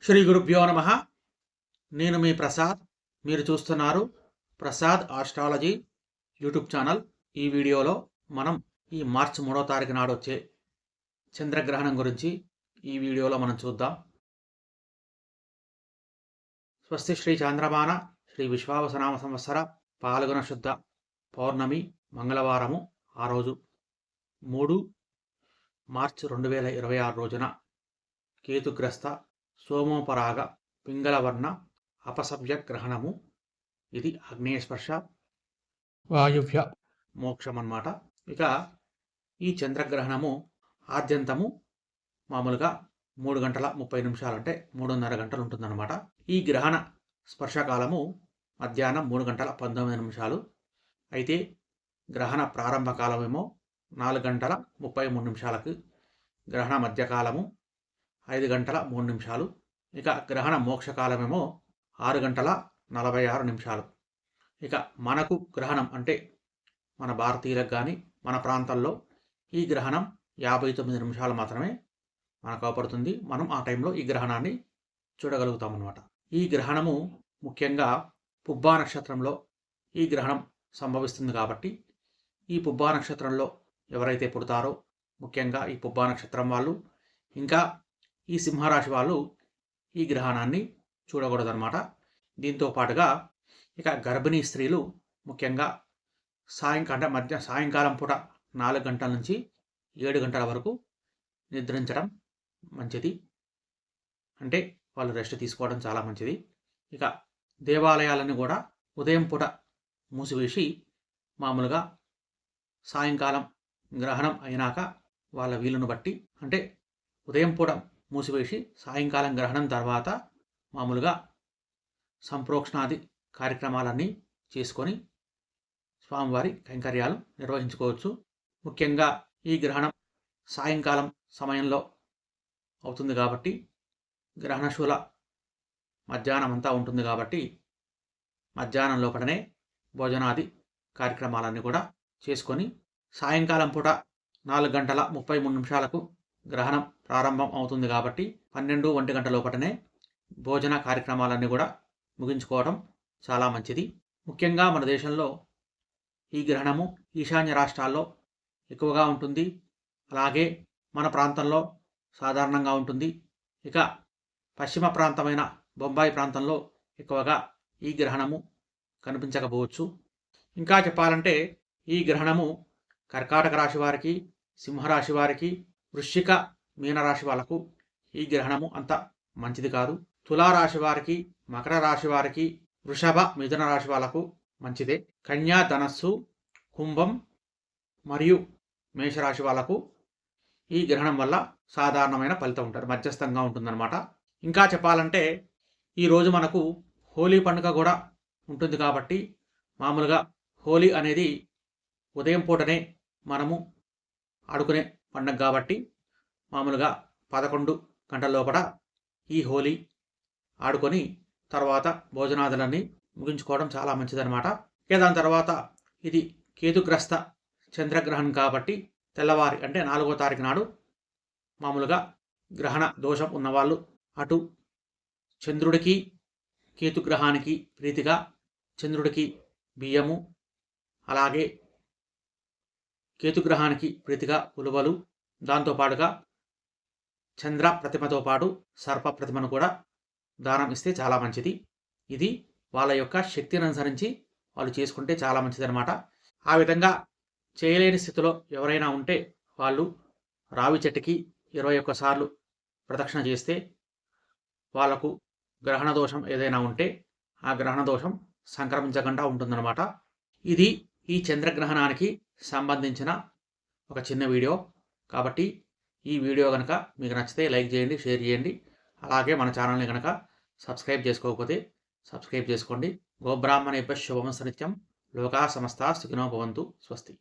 శ్రీ గురుభ్యో నమ. నేను మీ ప్రసాద్. మీరు చూస్తున్నారు ప్రసాద్ ఆస్ట్రాలజీ యూట్యూబ్ ఛానల్. ఈ వీడియోలో మనం ఈ మార్చి 3వ తారీఖు నాడు వచ్చే చంద్రగ్రహణం గురించి ఈ వీడియోలో మనం చూద్దాం. స్వస్తి శ్రీ చాంద్రమాన శ్రీ విశ్వావసనామ సంవత్సర పాల్గొన శుద్ధ పౌర్ణమి మంగళవారము. ఆ రోజు 3 మార్చి 2026 రోజున కేతుగ్రస్త సోమోపరాగ పింగళవర్ణ అపసవ్య గ్రహణము. ఇది ఆగ్నేయస్పర్శ వాయువ్య మోక్షం అన్నమాట. ఇక ఈ చంద్రగ్రహణము ఆద్యంతము మామూలుగా 3 గంటల 30 నిమిషాలు, అంటే 3:30 గంటలు ఉంటుందన్నమాట. ఈ గ్రహణ స్పర్శకాలము మధ్యాహ్నం 3 గంటల 19 నిమిషాలు. అయితే గ్రహణ ప్రారంభ కాలమేమో 4 గంటల 33 నిమిషాలకు, గ్రహణ మధ్యకాలము 5 గంటల 3 నిమిషాలు. ఇక గ్రహణ మోక్షకాలమేమో 6 గంటల 46 నిమిషాలు. ఇక మనకు గ్రహణం అంటే మన భారతీయులకు కానీ మన ప్రాంతాల్లో ఈ గ్రహణం 59 నిమిషాలు మాత్రమే మనకు అవపడుతుంది. మనం ఆ టైంలో ఈ గ్రహణాన్ని చూడగలుగుతాం అన్నమాట. ఈ గ్రహణము ముఖ్యంగా పుబ్బా నక్షత్రంలో ఈ గ్రహణం సంభవిస్తుంది కాబట్టి ఈ పుబ్బా నక్షత్రంలో ఎవరైతే పుడతారో, ముఖ్యంగా ఈ పుబ్బా నక్షత్రం వాళ్ళు, ఇంకా ఈ సింహరాశి వాళ్ళు ఈ గ్రహణాన్ని చూడకూడదన్నమాట. దీంతో పాటుగా ఇక గర్భిణీ స్త్రీలు ముఖ్యంగా సాయంకాలం పూట 4 గంటల నుంచి 7 గంటల వరకు నిద్రించడం మంచిది. అంటే వాళ్ళు రెస్ట్ తీసుకోవడం చాలా మంచిది. ఇక దేవాలయాలను కూడా ఉదయం పూట మూసివేసి మామూలుగా సాయంకాలం గ్రహణం అయినాక వాళ్ళ వీలును బట్టి, అంటే ఉదయం పూట మూసివేసి సాయంకాలం గ్రహణం తర్వాత మామూలుగా సంప్రోక్షణాది కార్యక్రమాలన్నీ చేసుకొని స్వామివారి కైంకర్యాలు నిర్వహించుకోవచ్చు. ముఖ్యంగా ఈ గ్రహణం సాయంకాలం సమయంలో అవుతుంది కాబట్టి గ్రహణశూల మధ్యాహ్నం అంతా ఉంటుంది కాబట్టి మధ్యాహ్నం లోపలనే భోజనాది కార్యక్రమాలన్నీ కూడా చేసుకొని సాయంకాలం పూట 4 గంటల 33 నిమిషాలకు గ్రహణం ప్రారంభం అవుతుంది కాబట్టి 12-1 గంట లోపటనే భోజన కార్యక్రమాలన్నీ కూడా ముగించుకోవడం చాలా మంచిది. ముఖ్యంగా మన దేశంలో ఈ గ్రహణము ఈశాన్య రాష్ట్రాల్లో ఎక్కువగా ఉంటుంది. అలాగే మన ప్రాంతంలో సాధారణంగా ఉంటుంది. ఇక పశ్చిమ ప్రాంతమైన బొంబాయి ప్రాంతంలో ఎక్కువగా ఈ గ్రహణము కనిపించకపోవచ్చు. ఇంకా చెప్పాలంటే ఈ గ్రహణము కర్కాటక రాశి వారికి, సింహరాశి వారికి, వృశ్చిక మీనరాశి వాళ్ళకు ఈ గ్రహణము అంత మంచిది కాదు. తులారాశి వారికి, మకర రాశి వారికి, వృషభ మిథున రాశి వాళ్ళకు మంచిదే. కన్యా, ధనస్సు, కుంభం మరియు మేషరాశి వాళ్ళకు ఈ గ్రహణం వల్ల సాధారణమైన ఫలితం ఉంటుంది, మధ్యస్థంగా ఉంటుందన్నమాట. ఇంకా చెప్పాలంటే ఈరోజు మనకు హోలీ పండుగ కూడా ఉంటుంది కాబట్టి మామూలుగా హోలీ అనేది ఉదయం పూటనే మనము ఆడుకునే పండుగ కాబట్టి మామూలుగా 11 గంటల లోపల ఈ హోలీ ఆడుకొని తర్వాత భోజనాదులన్నీ ముగించుకోవడం చాలా మంచిదన్నమాట. దాని తర్వాత ఇది కేతుగ్రస్త చంద్రగ్రహణం కాబట్టి తెల్లవారి అంటే 4వ తారీఖు నాడు మామూలుగా గ్రహణ దోషం ఉన్నవాళ్ళు అటు చంద్రుడికి కేతుగ్రహానికి ప్రీతిగా చంద్రుడికి బియ్యము, అలాగే కేతుగ్రహానికి ప్రీతిగా ఉలువలు, దాంతోపాటుగా చంద్ర ప్రతిమతో పాటు సర్ప ప్రతిమను కూడా దానం ఇస్తే చాలా మంచిది. ఇది వాళ్ళ యొక్క శక్తిని అనుసరించి వాళ్ళు చేసుకుంటే చాలా మంచిదన్నమాట. ఆ విధంగా చేయలేని స్థితిలో ఎవరైనా ఉంటే వాళ్ళు రావి చెట్టుకి 21 సార్లు ప్రదక్షిణ చేస్తే వాళ్లకు గ్రహణ దోషం ఏదైనా ఉంటే ఆ గ్రహణ దోషం సంక్రమించకుండా ఉంటుందన్నమాట. ఇది ఈ చంద్రగ్రహణానికి సంబంధించిన ఒక చిన్న వీడియో కాబట్టి ఈ వీడియో కనుక మీకు నచ్చితే లైక్ చేయండి, షేర్ చేయండి. అలాగే మన ఛానల్ని కనుక సబ్స్క్రైబ్ చేసుకోకపోతే సబ్స్క్రైబ్ చేసుకోండి. గోబ్రాహ్మణేభ్యః శుభమస్తు నిత్యం. లోకా సమస్తా సుఖినో భవంతు. స్వస్తి.